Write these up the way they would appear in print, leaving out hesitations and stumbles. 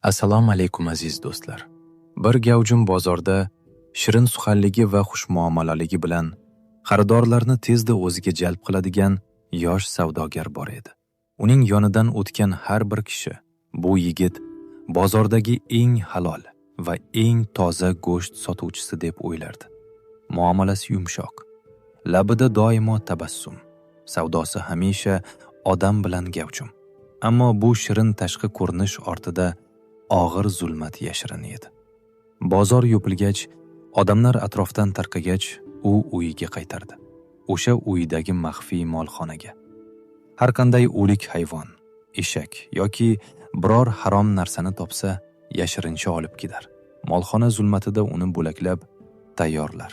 Assalomu alaykum aziz do'stlar. Bir gavjum bozorda shirin suxanligi va xushmuomalaligi bilan xaridorlarni tezda o'ziga jalb qiladigan yosh savdogar bor edi. Uning yonidan o'tgan har bir kishi bu yigit bozordagi eng halol va eng toza go'sht sotuvchisi deb o'ylardi. Muomalasi yumshoq, labida doimo tabassum, savdosi hamisha odam bilan gavjum. Ammo bu shirin tashqi ko'rinish ortida og'ir zulmat yashirin edi. Bozor yopilgach, odamlar atrofdan tarqagach, u uyiga qaytardi. O'sha uydagi maxfiy molxonaga. Har qanday o'lik hayvon, eshak yoki biror harom narsani topsa, yashirincha olib ketar. Molxona zulmatida uni bo'laklab tayyorlar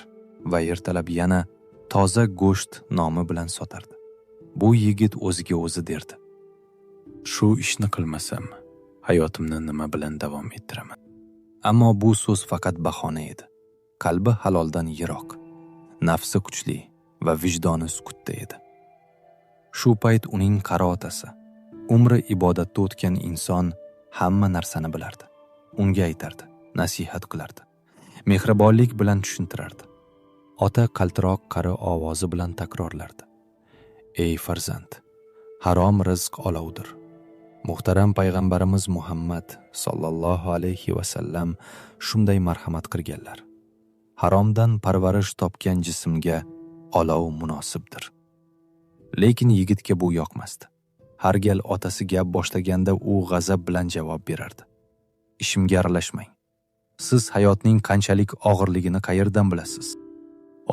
va ertalab yana toza go'sht nomi bilan sotardi. Bu yigit o'ziga o'zi derdi: "Shu ishni qilmasam, hayotimni nima bilan davom ettiraman?" Ammo bu so'z faqat bahona edi. Qalbi haloldan yiroq, nafsi kuchli va vijdoni sukutda edi. Shu payt uning qari otasi, umri ibodatda o'tgan inson, hamma narsani bilardi. Unga aytardi, nasihat qilardi, mehribonlik bilan tushuntirardi. Ota qaltiroq qari ovozi bilan takrorlardi: "Ey farzand, harom rizq olovdir. Muhtaram payg'ambarimiz Muhammad sallallohu alayhi va sallam shunday marhamat qilganlar. Haromdan parvarish topgan jismga olov munosibdir." Lekin yigitga bu yoqmasdi. Har gal otasi gap boshlaganda u g'azab bilan javob berardi: "Ishimga aralashmang. Siz hayotning qanchalik og'irligini qayerdan bilasiz?"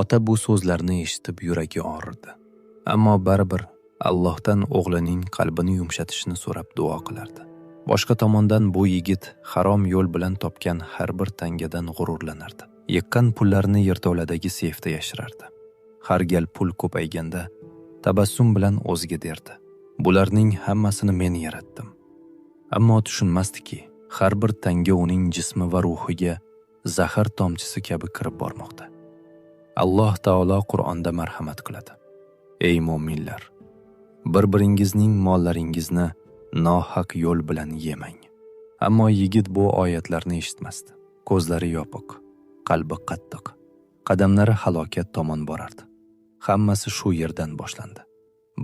Ota bu so'zlarni eshitib yuragi og'rirdi. Ammo baribir Allohdan o'g'lining qalbini yumshatishni so'rab duo qilardi. Boshqa tomondan bu yigit harom yo'l bilan topgan har bir tangadan g'ururlanardi. Yiqqan pullarini yertovladagi seyfda yashirardi. Har gal pul ko'payganda tabassum bilan o'ziga derdi: "Bularning hammasini men yaratdim." Ammo tushunmasdiki, har bir tanga uning jismi va ruhiga zahar tomchisi kabi kirib bormoqda. Alloh taolo Qur'onda marhamat qiladi: "Ey mu'minlar, bir-biringizning mollaringizni nohaq yo'l bilan yemang." Ammo yigit bu oyatlarni eshitmasdi. Ko'zlari yopiq, qalbi qattiq, qadamlari halokat tomon borardi. Hammasi shu yerdan boshlandi.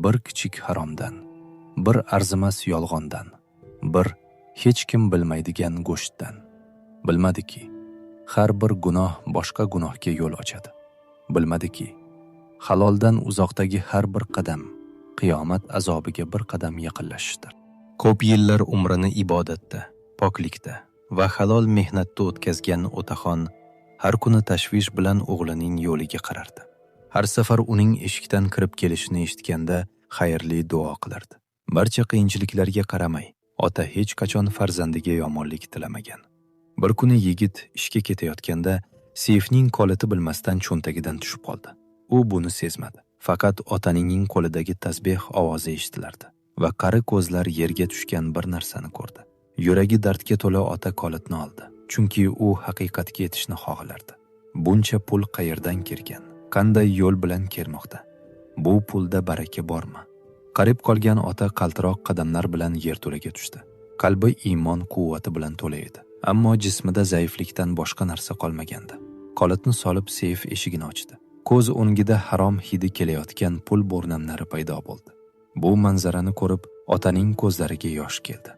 Bir kichik haromdan, bir arzimas yolg'ondan, bir hech kim bilmaydigan go'shtdan. Bilmadiki, har bir gunoh boshqa gunohga yo'l ochadi. Bilmadiki, haloldan uzoqdagi har bir qadam qiyomat azobiga bir qadam yaqinlashishdir. Ko'p yillar umrini ibodatda, poklikda va halol mehnatda o'tkazgan otaxon har kuni tashvish bilan o'g'lining yo'liga qarardi. Har safar uning eshikdan kirib kelishini eshitganda xayrli duo qilardi. Barcha qiyinchiliklarga qaramay, ota hech qachon farzandiga yomonlik tilamagan. Bir kuni yigit ishga ketayotganda seyfning koliti bilmasdan cho'ntagidan tushib qoldi. U buni sezmadi. Faqat otaning qo'lidagi tasbeh ovozi eshitilardi va qari ko'zlar yerga tushgan bir narsani ko'rdi. Yuragi dardga to'la ota kolitni oldi, chunki u haqiqatga yetishni xohlardi. Buncha pul qayerdan kelgan? Qanday yo'l bilan kelmoqda? Bu pulda baraka bormi? Qarib qolgan ota qaltiroq qadamlar bilan yerto'laga tushdi. Qalbi iymon quvvati bilan to'la edi, ammo jismida zaiflikdan boshqa narsa qolmagandi. Qolitni solib seyf eshigini ochdi. Ko'z o'ngida harom hidi kelayotgan pul bo'rnamlari paydo bo'ldi. Bu manzarani ko'rib, otaning ko'zlariga yosh keldi.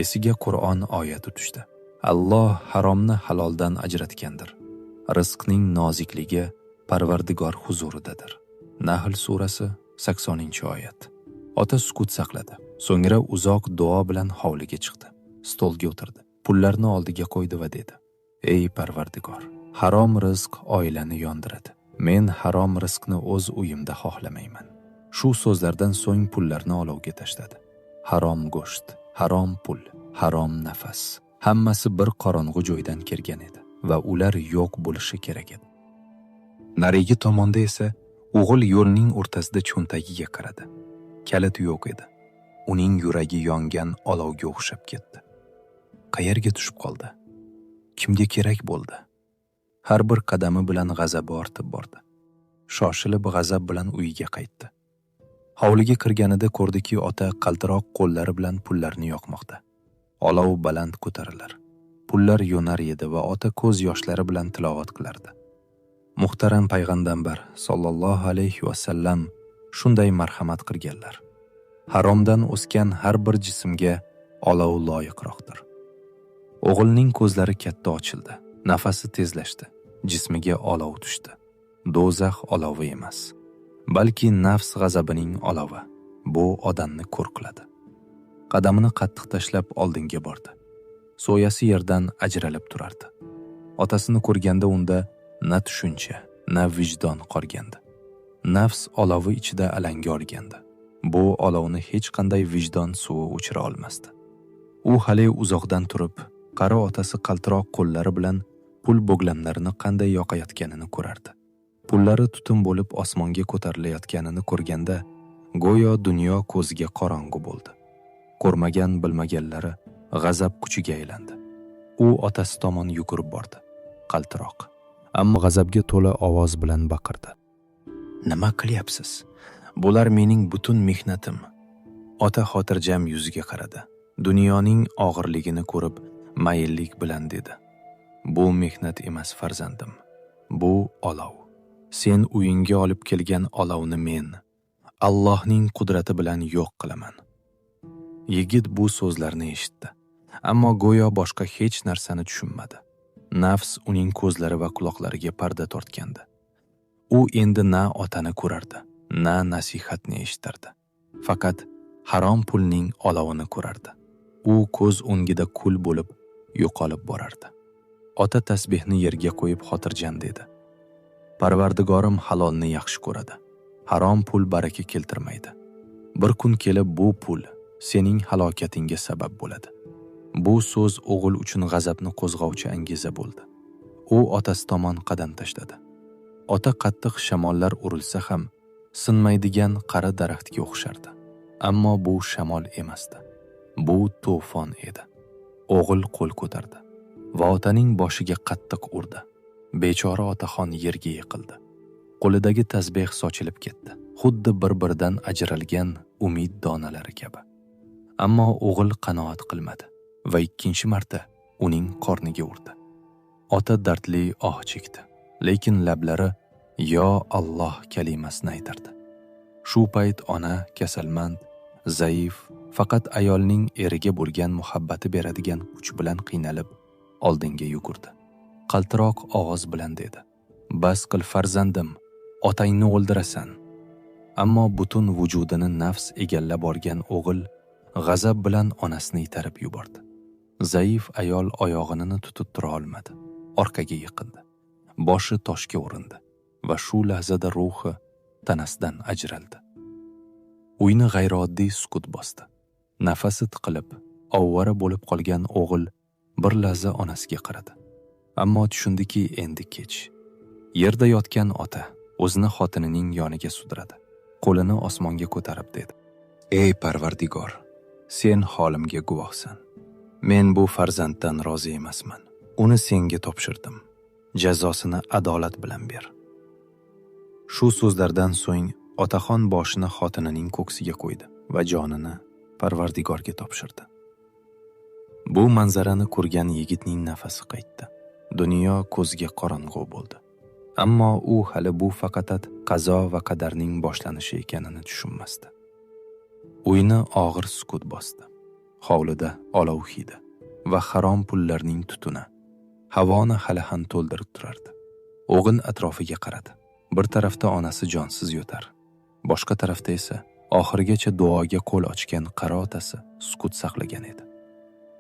Esiga Qur'on oyati tushdi. Alloh haromni haloldan ajratgandir. Rizqning nozikligi Parvardigor huzuridadir. Nahl surasi 80-oyat. Ota sukut saqladi. So'ngra uzoq duo bilan hovliga chiqdi. Stolga o'tirdi. Pullarni oldiga qo'ydi va dedi: "Ey Parvardigor, harom rizq oilani yondiradi. Men harom rizqni o'z uyimda xohlamayman." Shu so'zlardan so'ng pullarni olovga tashladi. Harom go'sht, harom pul, harom nafas, hammasi bir qorong'u joydan kelgan edi va ular yo'q bo'lishi kerak edi. Narigi tomonda esa o'g'il yo'lning o'rtasida cho'ntagiga qaradi. Kalit yo'q edi. Uning yuragi yongan olovga o'xshab ketdi. Qayerga tushib qoldi? Kimga kerak bo'ldi? Har bir qadami bilan g'azabi ortib bordi. Shoshilib g'azab bilan uyiga qaytdi. Hovliga kirganida ko'rdiki, ota qaltiroq qo'llari bilan pullarni yoqmoqda. Olov baland ko'tarilar. pullar yo'nar edi va ota ko'z yoshlari bilan tilovat qilardi. Muhtaram payg'ambar sollallohu alayhi va sallam shunday marhamat qilganlar. Haromdan o'sgan har bir jismga olov loyiqroqdir. O'g'ilning ko'zlari katta ochildi, nafasi tezlashdi, jismiga olov tushdi. Do'zax olovi emas, balki nafs g'azabining olovi. Bu odamni ko'r qiladi. Qadamini qattiq tashlab oldinga bordi. So'yasi yerdan ajralib turardi. Otasini ko'rganda unda na tushuncha, na vijdon qolgandi. Nafs olovi ichida alanga olgandi. Bu olovni hech qanday vijdon suvi o'chira olmasdi. U hali uzoqdan turib, qari otasi qaltiroq qo'llari bilan pul bo'glamlarini qanday yoqayotganini ko'rardi. Pullari tutun bo'lib osmonga ko'tarilayotganini ko'rganda, go'yo dunyo ko'ziga qorong'u bo'ldi. Ko'rmagan bilmaganlari g'azab kuchiga aylandi. U otasi tomon yugurib bordi. Qaltiroq, ammo g'azabga to'la ovoz bilan baqirdi. Nima qilyapsiz? Bular mening butun mehnatim. Ota xotirjam yuziga qaradi. Dunyoning og'irligini ko'rib, mayillik bilan dedi. Bu mehnat emas farzandim. Bu olov. Sen uyingga olib kelgan olovni men Allohning qudrati bilan yo'q qilaman. Yigit bu so'zlarni eshitdi, ammo go'yo boshqa hech narsani tushunmadi. Nafs uning ko'zlari va quloqlariga parda tortgandi. U endi na otani ko'rardi, na nasihatni eshitardi. Faqat harom pulning olovini ko'rardi. U ko'z o'ngida kul bo'lib yo'qolib borardi. Ota tasbihni yerga qo'yib xotirjam dedi. Parvardigorim halolni yaxshi ko'radi. Harom pul baraka keltirmaydi. Bir kun kelib bu pul sening halokatingga sabab bo'ladi. Bu so'z o'g'il uchun g'azabni qo'zg'ovchi angiza bo'ldi. U otasi tomon qadam tashladi. Ota qattiq shamollar urilsa ham sinmaydigan qari daraxtga o'xshardi. Ammo bu shamol emasdi. Bu to'fon edi. O'g'il qo'l ko'tardi va otaning boshiga qattiq urdi. Bechora otaxon yerga yiqildi. Qo'lidagi tasbeh sochilib ketdi, xuddi bir-biridan ajralgan umid donalari kabi. Ammo o'g'il qanoat qilmadi va ikkinchi marta uning qorniga urdi. Ota dardli oh chekdi, lekin lablari "Yo Alloh" kalimasini aytardi. Shu payt ona kasalmand, zaif, faqat ayolning eriga bo'lgan muhabbati beradigan kuch bilan qiynalib oldinga yugurdi. Qaltiroq ovoz bilan dedi: "Bas qil farzandim, otangni o'ldirasan." Ammo butun vujudini nafs egallab olgan o'g'il g'azab bilan onasini itarib yubordi. Zaif ayol oyog'ini tutib tura olmadi. Orqaga yiqildi. Boshi toshga urindi va shu lahzada ruhi tanasidan ajraldi. Uyni g'ayrioddiy sukut bosdi. Nafasi tiqilib, ovvara bo'lib qolgan o'g'il bir lahza onasiga qaradi. Ammo tushundiki endi kech. Yerda yotgan ota o'zini xotinining yoniga sudradi. Qo'lini osmonga ko'tarib dedi: "Ey Parvardigor, sen holimga guvohsan. Men bu farzanddan rozi emasman. Uni senga topshirdim. Jazosini adolat bilan ber." Shu so'zlardan so'ng otaxon boshini xotinining ko'ksiga qo'ydi va jonini Parvardigorga topshirdi. Bu manzarani ko'rgan yigitning nafasi qaytdi. Dunyo ko'ziga qorong'u bo'ldi. Ammo u hali bu faqat qazo va qadarning boshlanishi ekanini tushunmasdi. Uyni og'ir sukut bosdi. Hovlida olov hidi va harom pullarning tutuni havoni hali ham to'ldirib turardi. O'g'il atrofiga qaradi. Bir tarafda onasi jonsiz yotar, boshqa tarafda esa oxirigacha duoga qo'l ochgan qari otasi sukut saqlagan edi.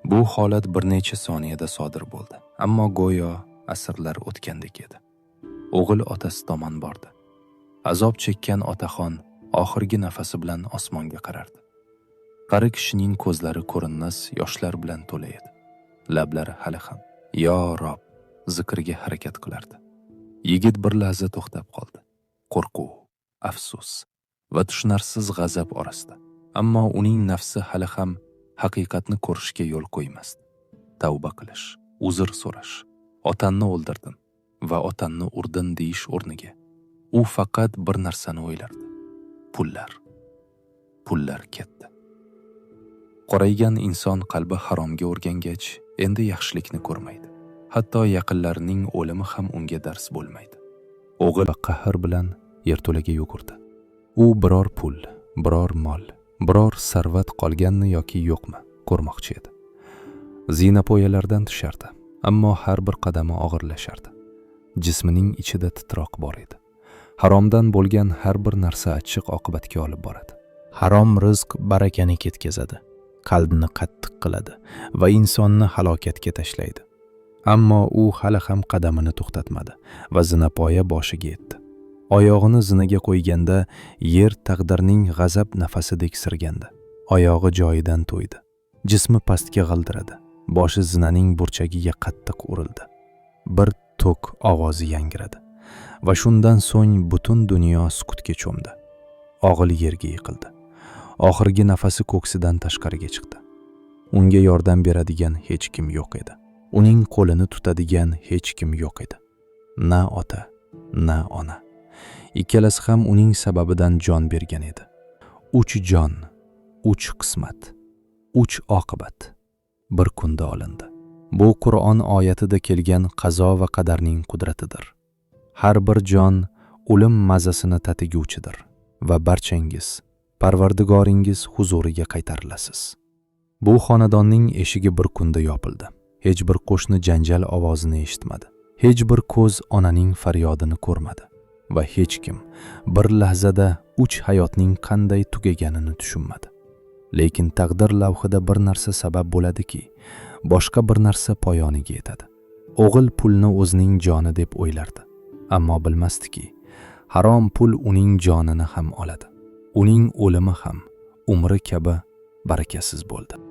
Bu holat bir necha soniyada sodir bo'ldi, ammo go'yo asrlar o'tgandek edi. O'g'il otasi tomon bordi. Azob chekkan otaxon oxirgi nafasi bilan osmonga qarardi. Qari kishining ko'zlari ko'rinmas yoshlar bilan to'la edi. Lablari hali ham "Yo Rob" zikriga harakat qilardi. Yigit bir lahza to'xtab qoldi. Qo'rquv, afsus va tushunarsiz g'azab orasida. Ammo uning nafsi hali ham haqiqatni ko'rishga yo'l qo'ymasdi. Tavba qilish, uzr so'rash, otanni o'ldirdim va otanni urdim deyish o'rniga u faqat bir narsani o'ylardi. Pullar. Pullar ketdi. Qoraygan inson qalbi haromga o'rgangach, endi yaxshilikni ko'rmaydi. Hatto yaqinlarining o'limi ham unga dars bo'lmaydi. O'g'il qahr bilan yerto'laga yugurdi. U biror pul, biror mol, biror sarvat qolganmi yoki yo'qmi ko'rmoqchi edi. Zinapoyalardan tushardi, ammo har bir qadami og'irlashardi. Jismining ichida titroq bor edi. Haromdan bo'lgan har bir narsa achchiq oqibatga olib boradi. Harom rizq barakani ketkazadi, qalbni qattiq qiladi va insonni halokatga tashlaydi. Ammo u hali ham qadamini to'xtatmadi va zinapoya boshiga yetdi. Oyog'ini zinaga qo'yganda yer taqdirning g'azab nafasidek sirgandi. Oyog'i joyidan to'ydi. Jismi pastga g'ildiradi. Boshi zinaning burchagiga qattiq urildi. Bir to'k ovozi yangradi va shundan so'ng butun dunyo sukutga cho'mdi. Og'il yerga yiqildi. Oxirgi nafasi ko'ksidan tashqariga chiqdi. Unga yordam beradigan hech kim yo'q edi. Uning qo'lini tutadigan hech kim yo'q edi. Na ota, na ona. Ikkalasi ham uning sababidan jon bergan edi. 3 jon, 3 qismat, 3 oqibat bir kunda olindi. Bu Qur'on oyatida kelgan qazo va qadarning qudratidir. Har bir jon o'lim mazasini tatiguvchidir va barchangiz Parvardigoringiz huzuriga qaytarilasiz. Bu xonadonning eshigi bir kunda yopildi. Hech bir qo'shni janjal ovozini eshitmadi. Hech bir ko'z onaning faryodini ko'rmadi va hech kim bir lahzada 3 hayotning qanday tugaganini tushunmadi. Lekin taqdir lavhida bir narsa sabab bo'ladiki, boshqa bir narsa poyoniga yetadi. O'g'il pulni o'zining joni deb o'ylardi, ammo bilmasdiki, harom pul uning jonini ham oladi. Uning o'limi ham umri kabi barakasiz bo'ldi.